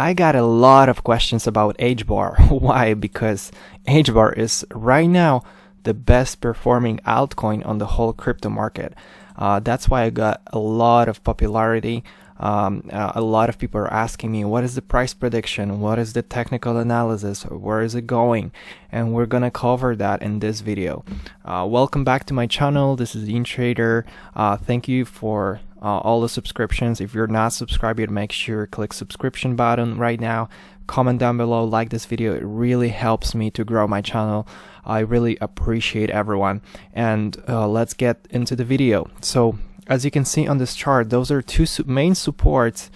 I got a lot of questions about HBAR. Why? Because HBAR is right now the best performing altcoin on the whole crypto market. That's why I got a lot of popularity. A lot of people are asking me, what is the price prediction? What is the technical analysis? Where is it going? And we're gonna cover that in this video. Welcome back to my channel. This is YinTrader. Thank you for all the subscriptions. If you're not subscribed yet, make sure to click subscription button right now. Comment down below, like this video. It really helps me to grow my channel. I really appreciate everyone. And let's get into the video. So as you can see on this chart, those are two main supports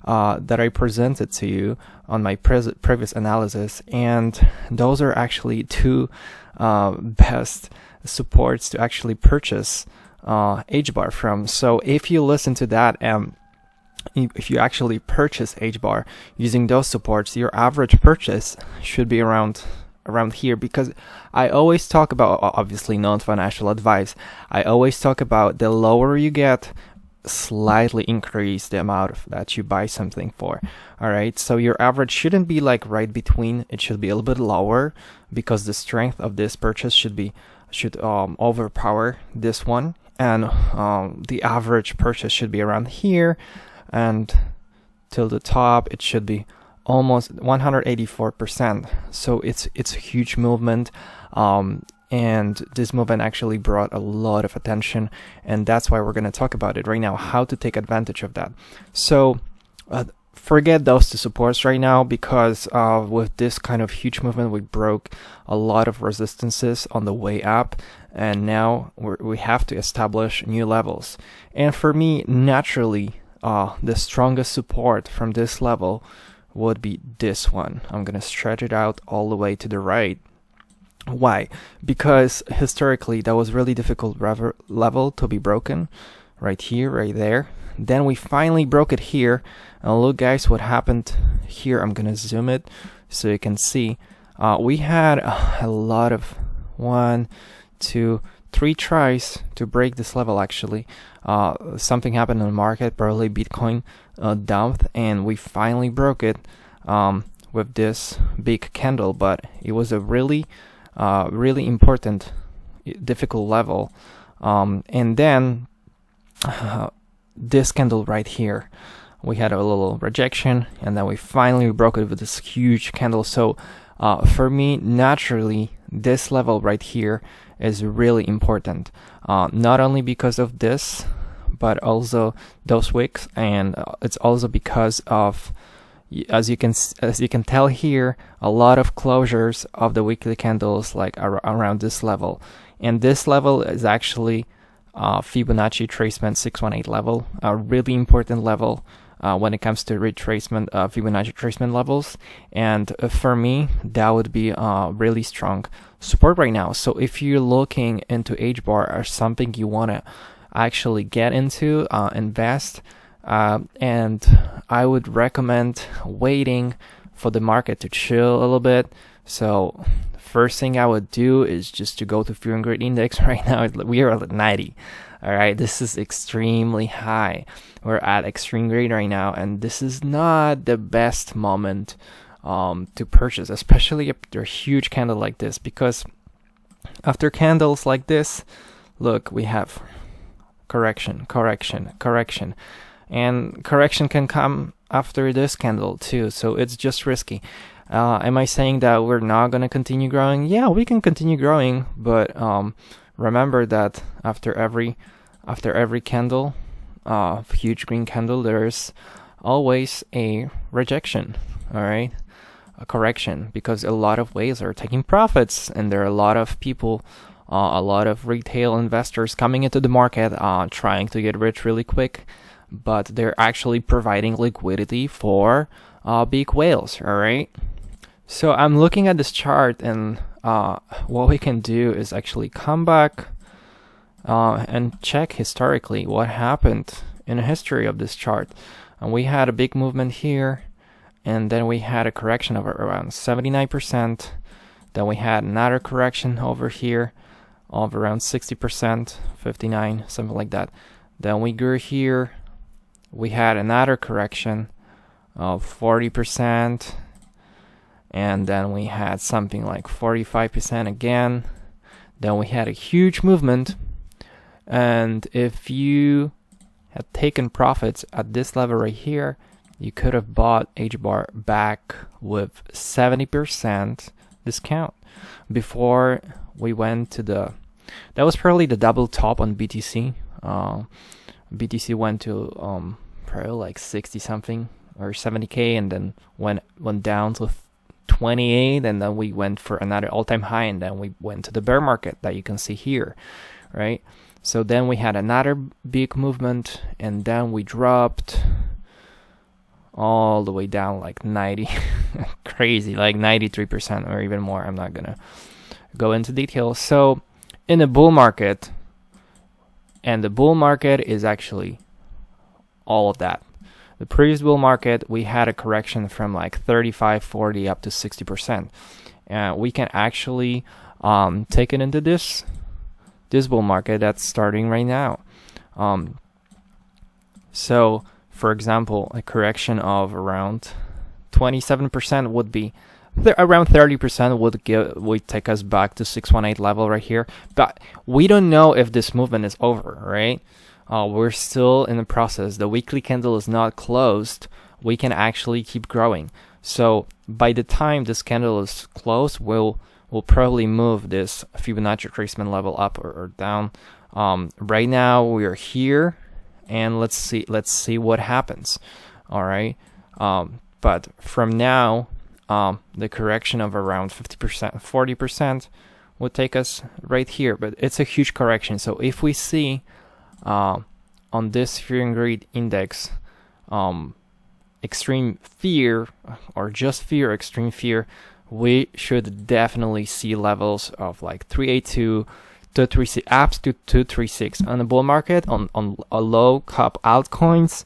that I presented to you on my previous analysis, and those are actually two best supports to actually purchase HBAR from. So if you listen to that and if you actually purchase HBAR using those supports, your average purchase should be around here, because I always talk about, obviously non-financial advice, I always talk about the lower you get, slightly increase the amount that you buy something for. All right, so your average shouldn't be like right between, it should be a little bit lower, because the strength of this purchase should overpower this one, and the average purchase should be around here, and till the top it should be almost 184%. So it's a huge movement, and this movement actually brought a lot of attention, and that's why we're going to talk about it right now, how to take advantage of that. So forget those two supports right now, because with this kind of huge movement, we broke a lot of resistances on the way up, and now we have to establish new levels. And for me, naturally, the strongest support from this level would be this one. I'm gonna stretch it out all the way to the right. Why? Because historically that was really difficult level to be broken, right here, right there. Then we finally broke it here, and look guys what happened here. I'm gonna zoom it so you can see. We had a lot of 1, 2, 3 tries to break this level. Actually something happened in the market, probably Bitcoin dumped, and we finally broke it with this big candle. But it was a really important, difficult level, and then this candle right here, we had a little rejection, and then we finally broke it with this huge candle. So for me, naturally, this level right here is really important, not only because of this, but also those wicks, and it's also because of, as you can tell here, a lot of closures of the weekly candles like around this level. And this level is actually Fibonacci retracement 618 level, a really important level when it comes to retracement, Fibonacci retracement levels. And for me, that would be really strong support right now. So if you're looking into HBAR or something you want to actually get into, invest, and I would recommend waiting for the market to chill a little bit. So first thing I would do is just to go to Fear and Greed Index. Right now we are at 90. All right, this is extremely high. We're at extreme greed right now, and this is not the best moment to purchase, especially after a huge candle like this, because after candles like this, look, we have correction, and correction can come after this candle too. So it's just risky. Am I saying that we're not going to continue growing? Yeah, we can continue growing, but remember that after every candle, huge green candle, there's always a rejection. All right, a correction, because a lot of whales are taking profits, and there are a lot of people, a lot of retail investors coming into the market, trying to get rich really quick, but they're actually providing liquidity for big whales. All right, so I'm looking at this chart, and what we can do is actually come back and check historically what happened in the history of this chart. And we had a big movement here, and then we had a correction of around 79%. Then we had another correction over here of around 60%, 59, something like that. Then we grew here. We had another correction 40%, and then we had something like 45% again. Then we had a huge movement, and if you had taken profits at this level right here, you could have bought HBAR back with 70% discount before we went to the, that was probably the double top on BTC. BTC went to probably like 60 something or 70k, and then went down to 28, and then we went for another all-time high, and then we went to the bear market that you can see here, right? So then we had another big movement, and then we dropped all the way down like 90 crazy, like 93% or even more. I'm not gonna go into details. So in a bull market, and the bull market is actually all of that. The previous bull market, we had a correction from like 35, 40 up to 60%. We can actually take it into this bull market that's starting right now. So for example, a correction of around 27% would be around 30% would take us back to 618 level right here. But we don't know if this movement is over, right? We're still in the process. The weekly candle is not closed. We can actually keep growing. So by the time this candle is closed, we'll probably move this Fibonacci retracement level up or down. Right now we are here, and let's see what happens. All right. But from now, the correction of around 50%, 40% would take us right here. But it's a huge correction. So if we see on this fear and greed index, extreme fear, or just fear, extreme fear, we should definitely see levels of like 382, 236, up to 236. On the bull market, on a low cap altcoins,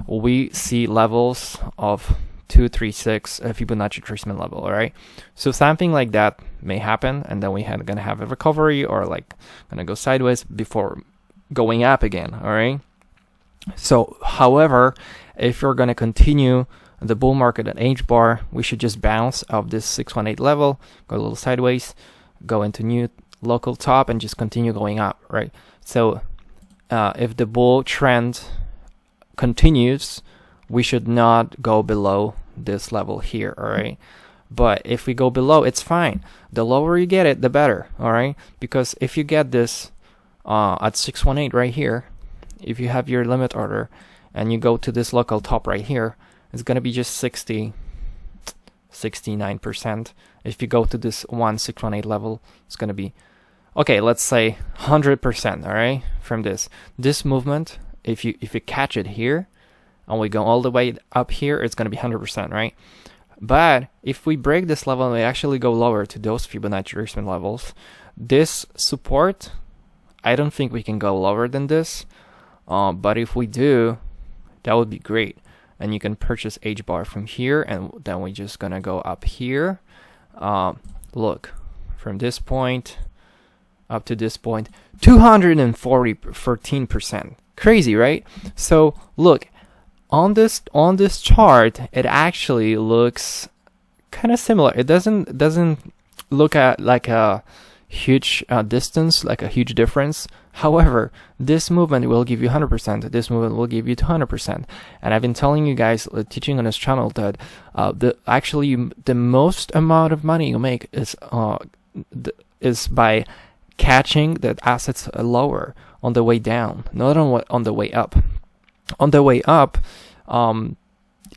we see levels of 236 Fibonacci retracement level. All right, so something like that may happen, and then we are gonna have a recovery, or like gonna go sideways before going up again. All right. So however, if you're gonna continue the bull market at HBAR, we should just bounce off this 618 level, go a little sideways, go into new local top, and just continue going up, right? So if the bull trend continues, we should not go below this level here, all right? But if we go below, it's fine. The lower you get it, the better, all right? Because if you get this at 618 right here, if you have your limit order and you go to this local top right here, it's going to be just 69%. If you go to this 618 level, it's going to be, okay, let's say 100%, all right? From this movement, if you catch it here and we go all the way up here, it's going to be 100%, right? But if we break this level and we actually go lower to those Fibonacci retracement levels, this support, I don't think we can go lower than this. But if we do, that would be great. And you can purchase HBAR from here, and then we're just gonna go up here. Look, from this point up to this point, 214%. Crazy, right? So look, on this chart, it actually looks kind of similar. It doesn't look at like a huge distance, like a huge difference. However, this movement will give you 100%. This movement will give you 200%. And I've been telling you guys, teaching on this channel, that the most amount of money you make is by catching the assets lower on the way down, not on the way up. On the way up,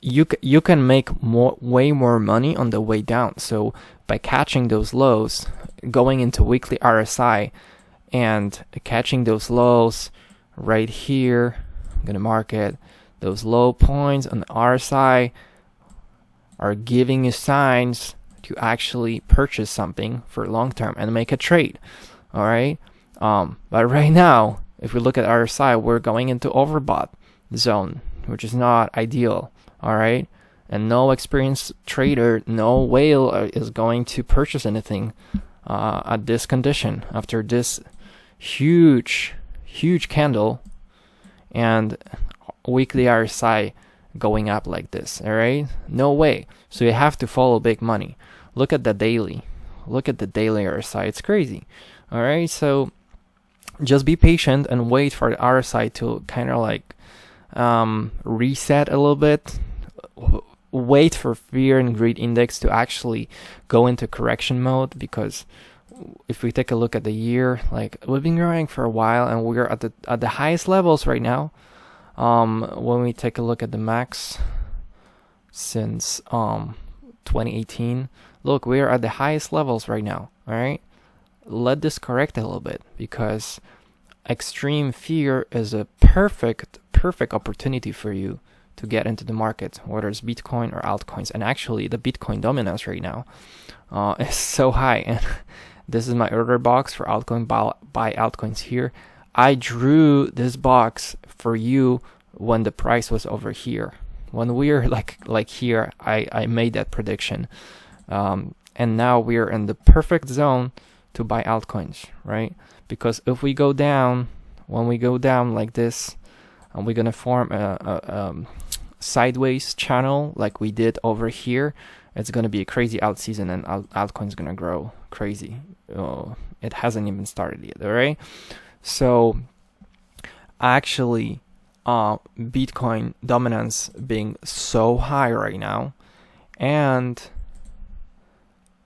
you can make way more money on the way down. So by catching those lows, going into weekly RSI and catching those lows right here, I'm gonna mark it. Those low points on the RSI are giving you signs to actually purchase something for long term and make a trade. All right. But right now, if we look at RSI, we're going into overbought zone, which is not ideal. All right. And no experienced trader, no whale is going to purchase anything at this condition after this huge candle and weekly RSI going up like this. All right, no way. So you have to follow big money. Look at the daily. Look at the daily RSI. It's crazy. All right, so just be patient and wait for the RSI to kind of like reset a little bit. Wait for fear and greed index to actually go into correction mode, because if we take a look at the year, like we've been growing for a while and we're at the highest levels right now. When we take a look at the max since 2018, look, we're at the highest levels right now. All right, let this correct a little bit, because extreme fear is a perfect opportunity for you to get into the market, whether it's Bitcoin or altcoins. And actually the Bitcoin dominance right now is so high, and this is my order box for altcoin buy altcoins here. I drew this box for you when the price was over here. When we're like here, I made that prediction. And now we're in the perfect zone to buy altcoins, right? Because if we go down, when we go down like this, and we're gonna form a sideways channel like we did over here, it's gonna be a crazy alt season, and altcoin's gonna grow crazy. It hasn't even started yet, all right? So actually, Bitcoin dominance being so high right now, and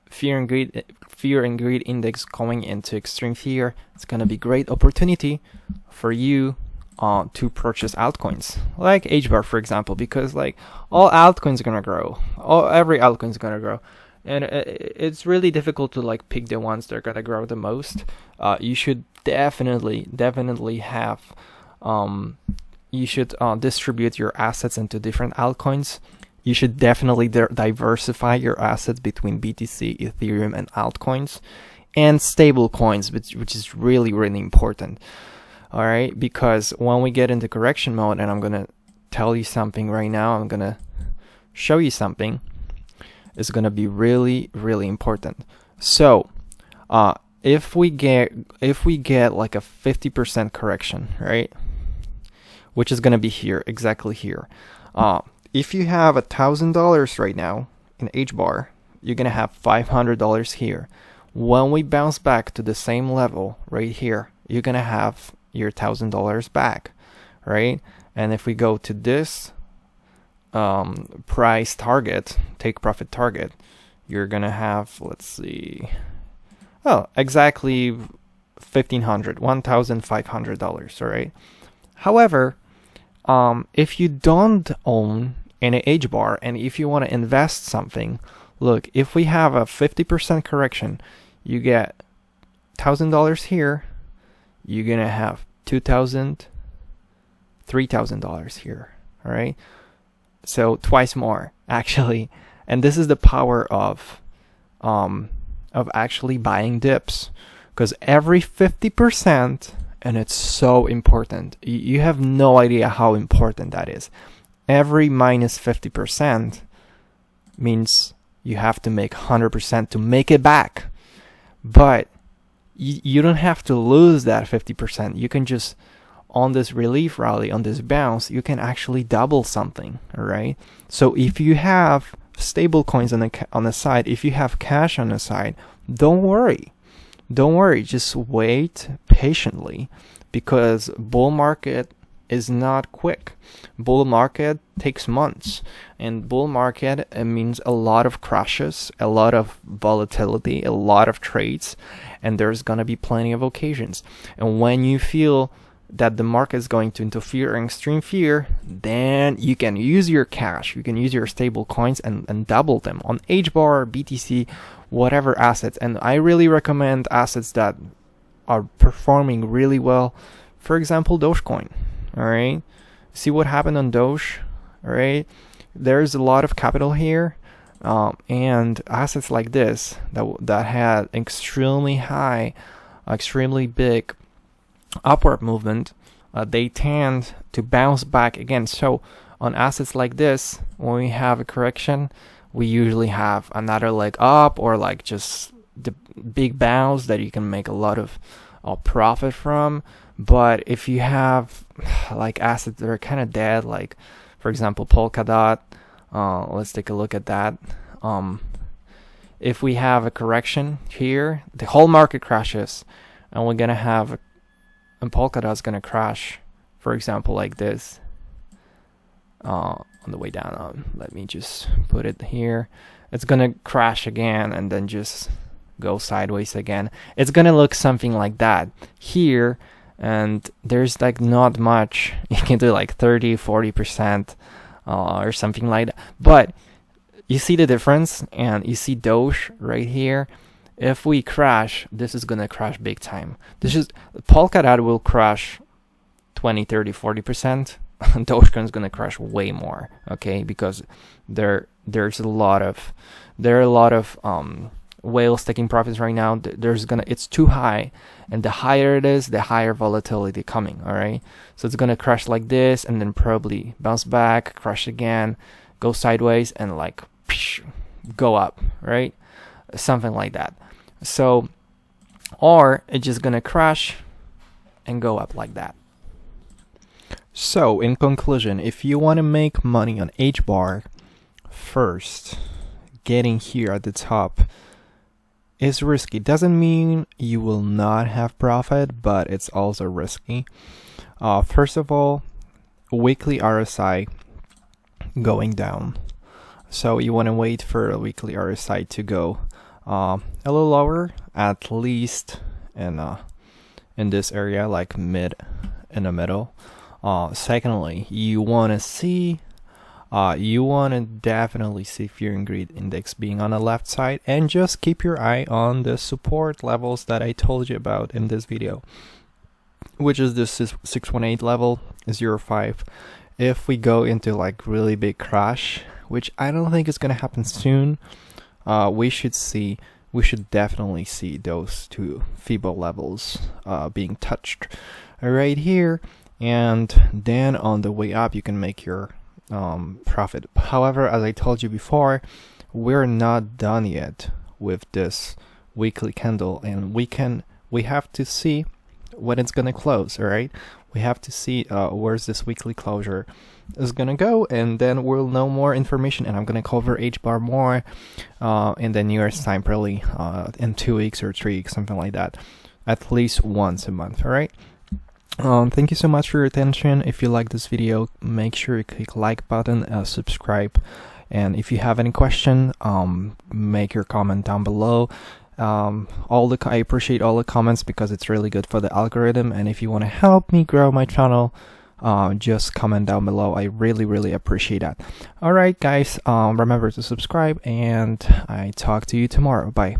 fear and greed index going into extreme fear, it's gonna be great opportunity for you to purchase altcoins like HBAR, for example, because like all altcoins are gonna grow, every altcoin is gonna grow, and it's really difficult to like pick the ones that are gonna grow the most. You should definitely have you should distribute your assets into different altcoins. You should definitely diversify your assets between BTC, Ethereum, and altcoins, and stable coins, which is really important. All right, because when we get into correction mode, and I'm gonna tell you something right now, I'm gonna show you something, is gonna be really important. So if we get like a 50% correction, right, which is gonna be here, exactly here. If you have $1,000 right now in HBAR, you're gonna have $500 here. When we bounce back to the same level right here, you're gonna have your $1,000 back, right? And if we go to this price target, take profit target, you're gonna have, let's see, exactly $1,500, all right? However, if you don't own any HBAR, and if you want to invest something, look, if we have a 50% correction, you get $1,000 here, you're gonna have $2,000, $3,000 here, all right? So twice more actually, and this is the power of actually buying dips, because every 50%, and it's so important. You have no idea how important that is. Every minus 50% means you have to make 100% to make it back. But you don't have to lose that 50%. You can just, on this relief rally, on this bounce, you can actually double something, all right? So if you have stable coins on the side, if you have cash on the side, don't worry. Don't worry, just wait patiently, because bull market is not quick. Bull market takes months, and bull market means a lot of crashes, a lot of volatility, a lot of trades, and there's gonna be plenty of occasions. And when you feel that the market is going to interfere in extreme fear, then you can use your cash, you can use your stable coins and double them on HBAR, BTC, whatever assets. And I really recommend assets that are performing really well. For example, Dogecoin. All right, see what happened on Doge. All right, there's a lot of capital here, and assets like this that had extremely high, extremely big upward movement, they tend to bounce back again. So on assets like this, when we have a correction, we usually have another leg up, or like just the big bounce that you can make a lot of profit from. But if you have like assets that are kind of dead, like For example, Polkadot. Let's take a look at that. If we have a correction here, the whole market crashes, and we're gonna have and Polkadot's gonna crash, for example, like this on the way down. Let me just put it here. It's gonna crash again and then just go sideways again. It's gonna look something like that here, and there's like not much you can do, like 30-40% or something like that. But you see the difference, and you see Doge right here. If we crash, this is gonna crash big time. This is Polkadot will crash 20-30-40%. Dogecoin is gonna crash way more, okay? Because there are a lot of whales taking profits right now. It's too high, and the higher it is, the higher volatility coming. All right, so it's gonna crash like this, and then probably bounce back, crash again, go sideways, and like go up, right? Something like that. So, or it's just gonna crash and go up like that. So, in conclusion, if you want to make money on HBAR, first, getting here at the top is risky. Doesn't mean you will not have profit, but it's also risky. First of all, weekly RSI going down. So you want to wait for a weekly RSI to go a little lower, at least in this area, like in the middle. Secondly, you want to definitely see Fear and Greed Index being on the left side, and just keep your eye on the support levels that I told you about in this video, which is this 618 level, 0.5. If we go into like really big crash, which I don't think is going to happen soon, we should definitely see those two FIBO levels being touched right here, and then on the way up you can make your profit. However, as I told you before, we're not done yet with this weekly candle, and we have to see when it's gonna close. All right, we have to see where's this weekly closure is gonna go, and then we'll know more information, and I'm gonna cover HBAR more in the nearest time, probably in 2 weeks or 3 weeks, something like that, at least once a month. All right. Thank you so much for your attention. If you like this video, make sure you click like button, subscribe, and if you have any question, make your comment down below. I appreciate all the comments because it's really good for the algorithm, and if you want to help me grow my channel, just comment down below. I really appreciate that. All right, guys, remember to subscribe, and I talk to you tomorrow. Bye.